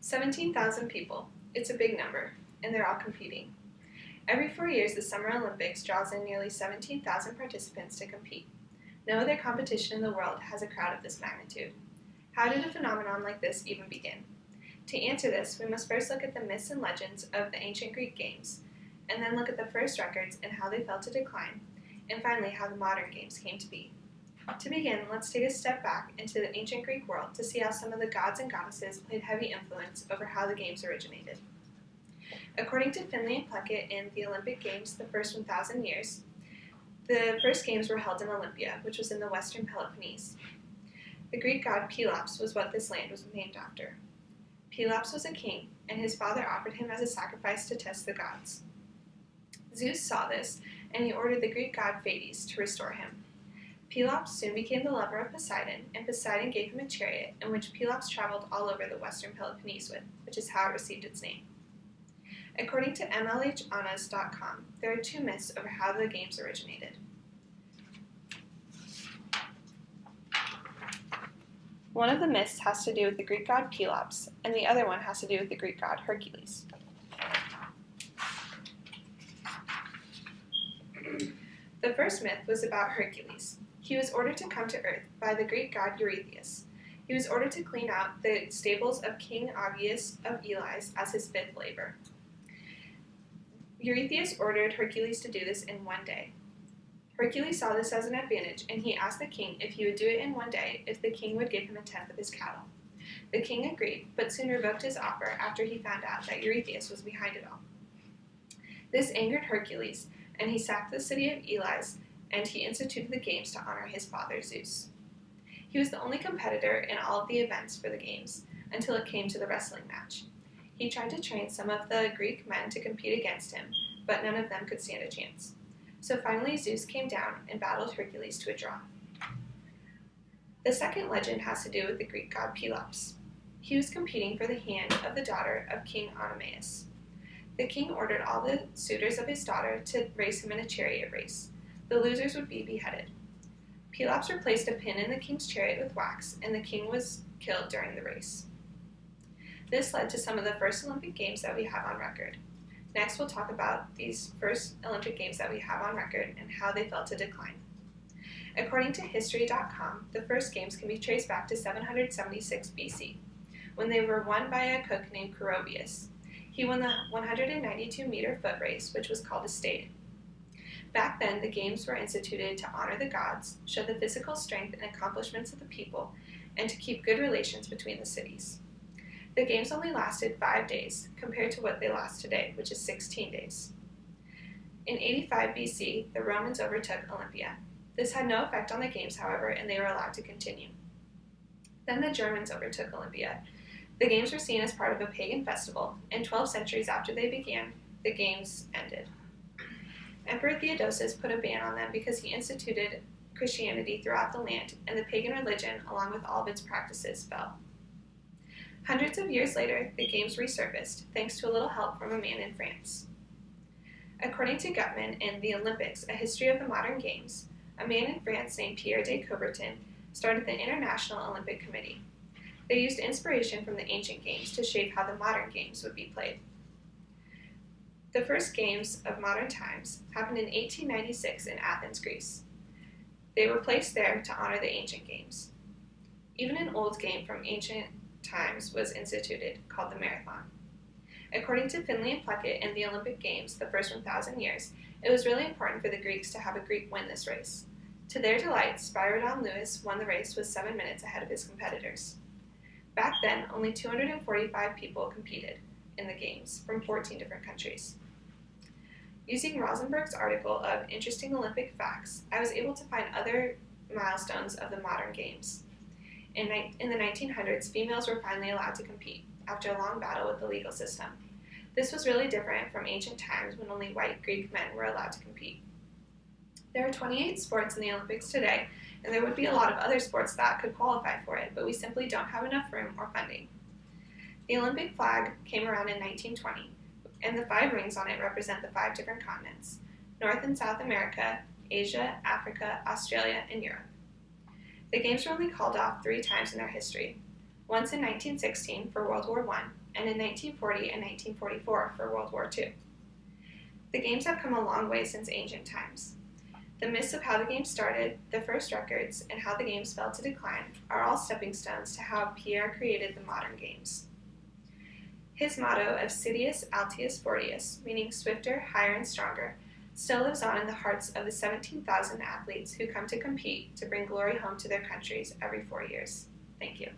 17,000 people. It's a big number, and they're all competing. Every 4 years, the Summer Olympics draws in nearly 17,000 participants to compete. No other competition in the world has a crowd of this magnitude. How did a phenomenon like this even begin? To answer this, we must first look at the myths and legends of the ancient Greek games, and then look at the first records and how they fell to decline, and finally how the modern games came to be. To begin, let's take a step back into the ancient Greek world to see how some of the gods and goddesses played heavy influence over how the games originated. According to Finlay and Plunkett in the Olympic Games, the first 1,000 years, the first games were held in Olympia, which was in the western Peloponnese. The Greek god Pelops was what this land was named after. Pelops was a king, and his father offered him as a sacrifice to test the gods. Zeus saw this, and he ordered the Greek god Phaedes to restore him. Pelops soon became the lover of Poseidon, and Poseidon gave him a chariot in which Pelops traveled all over the western Peloponnese with, which is how it received its name. According to mlhanas.com, there are two myths over how the games originated. One of the myths has to do with the Greek god Pelops, and the other one has to do with the Greek god Hercules. The first myth was about Hercules. He was ordered to come to Earth by the Greek god Eurystheus. He was ordered to clean out the stables of King Augeas of Elis as his fifth labor. Eurystheus ordered Hercules to do this in 1 day. Hercules saw this as an advantage, and he asked the king if he would do it in 1 day if the king would give him a tenth of his cattle. The king agreed, but soon revoked his offer after he found out that Eurystheus was behind it all. This angered Hercules, and he sacked the city of Elis, and he instituted the games to honor his father Zeus. He was the only competitor in all of the events for the games, until it came to the wrestling match. He tried to train some of the Greek men to compete against him, but none of them could stand a chance. So finally Zeus came down and battled Hercules to a draw. The second legend has to do with the Greek god Pelops. He was competing for the hand of the daughter of King Oenomaus. The king ordered all the suitors of his daughter to race him in a chariot race. The losers would be beheaded. Pelops replaced a pin in the king's chariot with wax, and the king was killed during the race. This led to some of the first Olympic Games that we have on record. Next, we'll talk about these first Olympic Games that we have on record and how they fell to decline. According to History.com, the first Games can be traced back to 776 BC, when they were won by a cook named Corobius. He won the 192-meter foot race, which was called a stade. Back then, the games were instituted to honor the gods, show the physical strength and accomplishments of the people, and to keep good relations between the cities. The games only lasted 5 days, compared to what they last today, which is 16 days. In 85 BC, the Romans overtook Olympia. This had no effect on the games, however, and they were allowed to continue. Then the Germans overtook Olympia. The games were seen as part of a pagan festival, and 12 centuries after they began, the games ended. Emperor Theodosius put a ban on them because he instituted Christianity throughout the land, and the pagan religion, along with all of its practices, fell. Hundreds of years later, the games resurfaced, thanks to a little help from a man in France. According to Gutman in The Olympics, A History of the Modern Games, a man in France named Pierre de Coubertin started the International Olympic Committee. They used inspiration from the ancient games to shape how the modern games would be played. The first games of modern times happened in 1896 in Athens, Greece. They were placed there to honor the ancient games. Even an old game from ancient times was instituted, called the marathon. According to Finlay and Plunkett in the Olympic Games, the first 1,000 years, it was really important for the Greeks to have a Greek win this race. To their delight, Spyridon Lewis won the race with 7 minutes ahead of his competitors. Back then, only 245 people competed in the games from 14 different countries. Using Rosenberg's article of Interesting Olympic Facts, I was able to find other milestones of the modern games. In the 1900s, females were finally allowed to compete, after a long battle with the legal system. This was really different from ancient times when only white Greek men were allowed to compete. There are 28 sports in the Olympics today, and there would be a lot of other sports that could qualify for it, but we simply don't have enough room or funding. The Olympic flag came around in 1920, and the 5 rings on it represent the 5 different continents: North and South America, Asia, Africa, Australia, and Europe. The games were only called off 3 times in their history. once in 1916 for World War I, and in 1940 and 1944 for World War II. The games have come a long way since ancient times. The myths of how the game started, the first records, and how the games fell to decline are all stepping stones to how Pierre created the modern games. His motto of Citius Altius Fortius, meaning swifter, higher, and stronger, still lives on in the hearts of the 17,000 athletes who come to compete to bring glory home to their countries every 4 years. Thank you.